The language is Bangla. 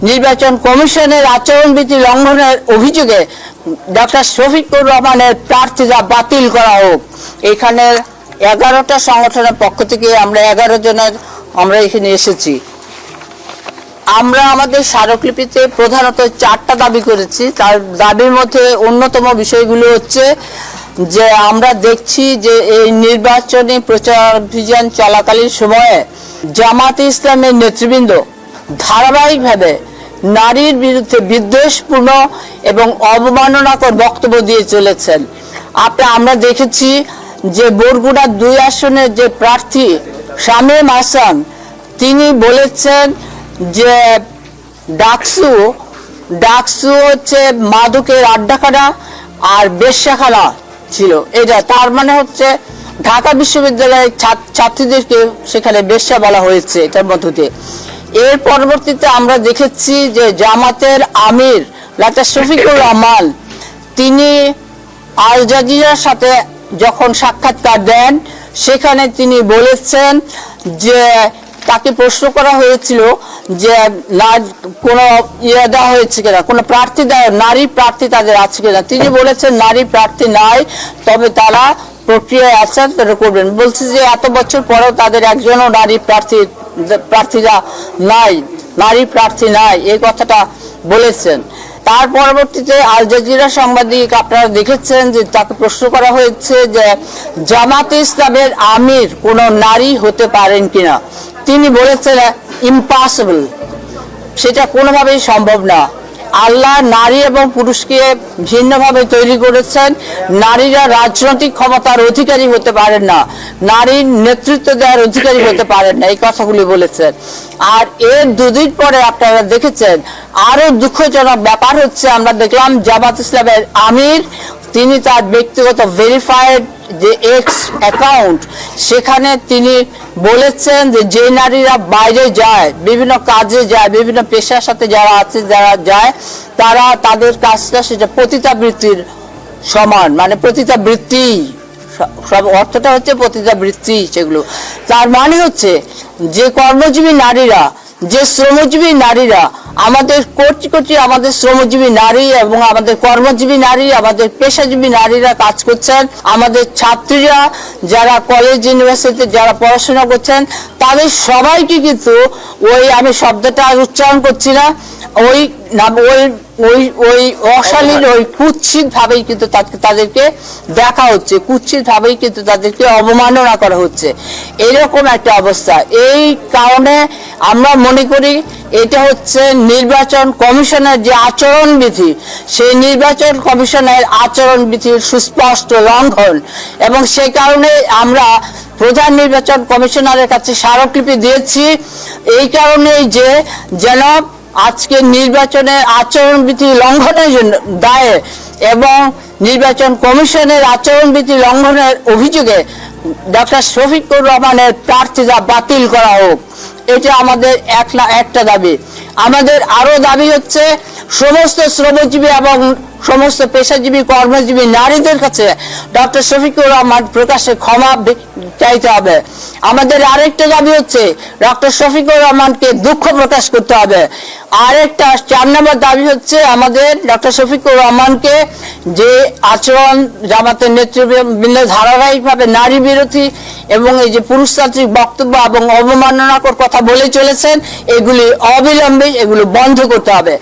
নির্বাচন কমিশনের আচরণবিধি লঙ্ঘনের অভিযোগে ডক্টর শফিকুর রহমানের প্রার্থিতা বাতিল করা হোক। এখানে 11টা সংগঠনের পক্ষ থেকে আমরা 11 জনের আমরা এখানে এসেছি। আমরা আমাদের স্মারকলিপিতে প্রধানত 4টা দাবি করেছি। তার দাবির মধ্যে অন্যতম বিষয়গুলো হচ্ছে যে আমরা দেখছি যে এই নির্বাচনী প্রচার অভিযান চলাকালীন সময়ে জামাতে ইসলামের নেতৃবৃন্দ ধারাবাহিকভাবে নারীর বিরুদ্ধে বিদ্বেষপূর্ণ এবং অবমাননাকর বক্তব্য দিয়ে চলেছেন। আমরা দেখেছি যে বরগুনা 2 আসনের যে প্রার্থী শামীম হাসান, তিনি বলেছেন যে ডাকসু হচ্ছে মাদকের আড্ডাখানা আর বেশ্যাখানা ছিল। এটা তার মানে হচ্ছে ঢাকা বিশ্ববিদ্যালয়ের ছাত্রীদেরকে সেখানে বেশ্যা বলা হয়েছে এটার মধ্য দিয়ে। এর পরবর্তীতে আমরা দেখেছি যে জামাতের আমির ডক্টর শফিকুর রহমান, তিনি আল জাজিরার সাথে যখন সাক্ষাৎকার দেন সেখানে তিনি বলেছেন যে তাকে প্রশ্ন করা হয়েছিল যে কোনো দেওয়া হয়েছে কিনা, কোনো প্রার্থী নারী প্রার্থী তাদের আছে কিনা। তিনি বলেছেন নারী প্রার্থী নাই, তবে তারা প্রক্রিয়ায় আছেন, তারা করবেন। বলছে যে এত বছর পরেও তাদের একজনও নারী প্রার্থীরা নাই, নারী প্রার্থী নাই, এই কথাটা বলেছেন। তার পরবর্তীতে আল জাজিরা সাংবাদিক আপনারা দেখেছেন যে তাকে প্রশ্ন করা হয়েছে যে জামাতে ইসলামের আমির কোনো নারী হতে পারেন কিনা। তিনি বলেছেন ইম্পসিবল, সেটা কোনোভাবেই সম্ভব না। আল্লাহ নারী এবং পুরুষকে ভিন্নভাবে তৈরি করেছেন। নারীরা রাজনৈতিক ক্ষমতার অধিকারী হতে পারেন না, নারীর নেতৃত্ব দেওয়ার অধিকারী হতে পারেন না, এই কথাগুলি বলেছেন। আর এর 2 দিন পরে আপনারা দেখেছেন আরো দুঃখজনক ব্যাপার হচ্ছে, আমরা দেখলাম জামাত ইসলামের আমির তিনি তার ব্যক্তিগত ভেরিফাইড যে এক্স অ্যাকাউন্ট, সেখানে তিনি বলেছেন যে নারীরা বাইরে যায়, বিভিন্ন কাজে যায়, বিভিন্ন পেশার সাথে যারা আছে যারা যায়, তারা তাদের কাজটা সেটা পতিতাবৃত্তির সমান, মানে পতিতাবৃত্তি, সব অর্থটা হচ্ছে পতিতাবৃত্তি সেগুলো। তার মানে হচ্ছে যে কর্মজীবী নারীরা, যে শ্রমজীবী নারীরা, আমাদের কোটি কোটি আমাদের শ্রমজীবী নারী এবং আমাদের কর্মজীবী নারী, আমাদের পেশাজীবী নারীরা কাজ করছেন, আমাদের ছাত্রীরা যারা কলেজ ইউনিভার্সিটিতে যারা পড়াশোনা করছেন, তাদের সবাইকে কিন্তু ওই, আমি শব্দটা উচ্চারণ করছি না, ওই অশালীন ওই কুৎসিত ভাবেই কিন্তু তাদেরকে দেখা হচ্ছে, কুৎসিত ভাবেই কিন্তু তাদেরকে অবমাননা করা হচ্ছে, এরকম একটা অবস্থা। এই কারণে আমরা মনে করি এটা হচ্ছে নির্বাচন কমিশনের যে আচরণবিধি, সেই নির্বাচন কমিশনের আচরণবিধির সুস্পষ্ট লঙ্ঘন, এবং সেই কারণে আমরা প্রধান নির্বাচন কমিশনারের কাছে স্মারকলিপি দিয়েছি। এই কারণেই যে যেন আজকে নির্বাচনের আচরণবিধি লঙ্ঘনের জন্য দায়ে এবং নির্বাচন কমিশনের আচরণবিধি লঙ্ঘনের অভিযোগে ডক্টর শফিকুর রহমানের প্রার্থিতা বাতিল করা হোক। এটা আমাদের একটা দাবি। আমাদের আরো দাবি হচ্ছে সমস্ত শ্রমজীবী এবং সমস্ত পেশাজীবী কর্মজীবী নারীদের কাছে ডক্টর শফিকুর রহমান প্রকাশ্যে ক্ষমা চাইতে হবে। আমাদের আরেকটা দাবি হচ্ছে ডক্টর শফিকুর রহমানকে দুঃখ প্রকাশ করতে হবে। আরেকটা 4 নম্বর দাবি হচ্ছে আমাদের ডক্টর শফিকুর রহমানকে যে আচরণ জামাতের নেতৃবৃন্দ ধারাবাহিকভাবে নারী বিরোধী এবং এই যে পুরুষতান্ত্রিক বক্তব্য এবং অবমাননাকর কথা বলে চলেছেন, এগুলি অবিলম্বে এগুলো বন্ধ করতে হবে।